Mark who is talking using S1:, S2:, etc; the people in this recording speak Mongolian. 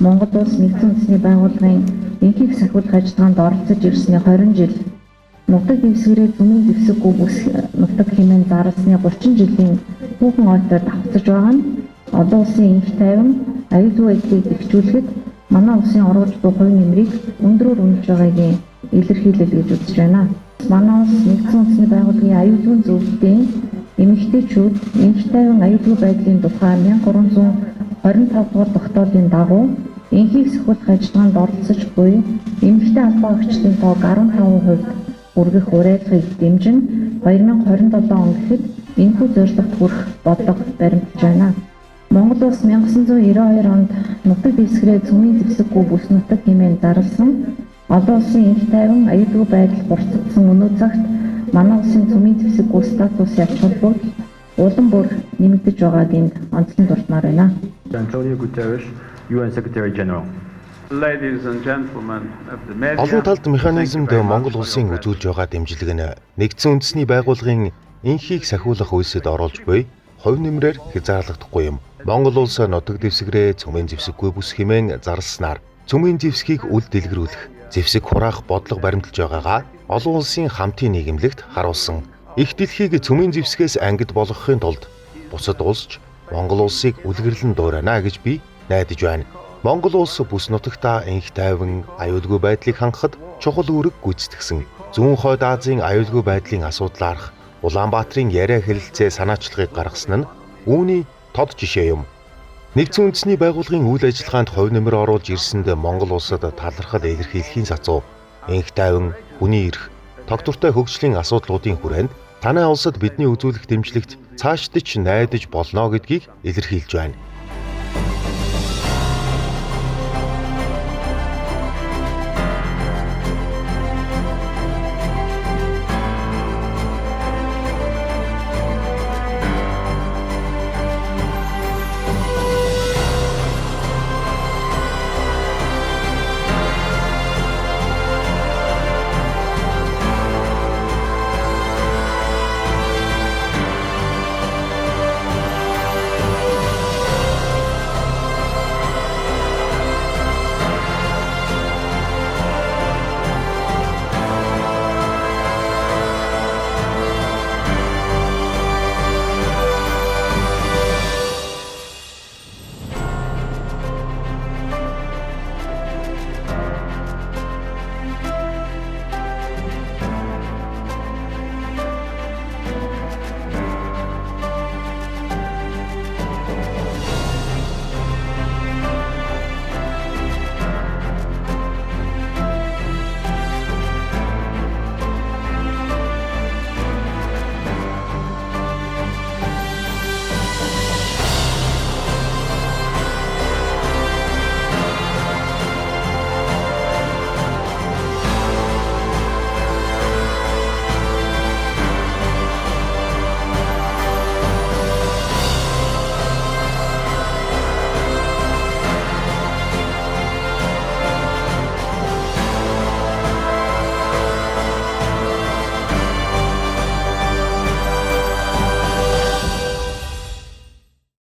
S1: Монгол улс нэгдсэн үндэсний байгууллагын энхийг сахиулах ажиллагаанд оролцож ирсний 20 жил, нутаг дэвсгэрээ зүүнийн дэвсэггүй бүс нутаг хэмээн зарласны 30 жилийн хүүхэн ойтой давтаж байгаа нь олон улсын энх тайван, аюулгүй байдлыг дэвшүүлэхэд манай улсын оруулж буй хувь нэмрийг өндөрөөр үнэлж байгаагийн илэрхийлэл гэж үзэж байна. Манай улс нэгдсэн үндэсний байгууллагын аюулгүй зөвлөлтийн эмэгтэйчүүд энх тайван аюулгүй байдлын тухай 1325 дугаар тогтоолын дагуу энхийг сахиулах ажиллагаанд оролцож буй эмэгтэй албан агчдын тоог 15% хүргэх уриалгыг дэмжин 2027 он гэхэд энэхүү зорилгот хүрэх бодлого баримтж байна. Монгол улс 1992 онд нутаг дэвсгэрээ цөмийн зэвсэггүй бүс нутаг хэмээн зарласан олон улсын энх тайван аюулгүй байдал бурцагдсан өнөө цагт манай улсын цөмийн зэвсэггүй статусын ач холбогдол улам бүр нэмэгдэж байгааг энд онцлон дурдмаар байна.
S2: Antonio Guterres, UN Secretary General.
S3: Ladies and gentlemen of the media.
S4: Олон талд механизмд Монгол улсын үзүүлж байгаа дэмжлэг нь нэгдсэн үндэсний байгууллагын энхийг сахиулах үйлсэд оруулж буй хувь нэмрээр хязгаарлагдахгүй юм. Монгол улс нутаг дэвсгэрээ цөмийн зэвсэггүй бүс хэмээн зарласнаар цөмийн зэвсгийг үл дэлгэрүүлэх, зэвсэг хураах бодлого баримталж байгаагаа олон улсын хамтын нийгэмлэгт харуулсан. Их дэлхийг цөмийн зэвсгээс ангид болгохын тулд бусад улсч Монгол улсыг үлгэрлэн дуурайна гэж би найдаж байна. Монгол улс бүс нутагтаа энх тайван аюулгүй байдлыг хангахад чухал үүрэг гүйцэтгэсэн. Зүүн хойд Азийн аюулгүй байдлын асуудлаарх Улаанбаатарын яриа хэлэлцээ санаачлагыг гаргасан нь үүний тод жишээ юм. Нэгдсэн үндэсний байгууллагын үйл ажиллагаанд хувь нэмэр оруулж ирсэнд Монгол улсад талархал илэрхийлэхийн сацуу энх тайван, хүний эрх, тогтвортой хөгжлийн асуудлуудын хүрээнд танай улсад бидний үзүүлэх дэмжлэгт цаашдаа ч найдаж болно гэдгийг илэрхийлж байна.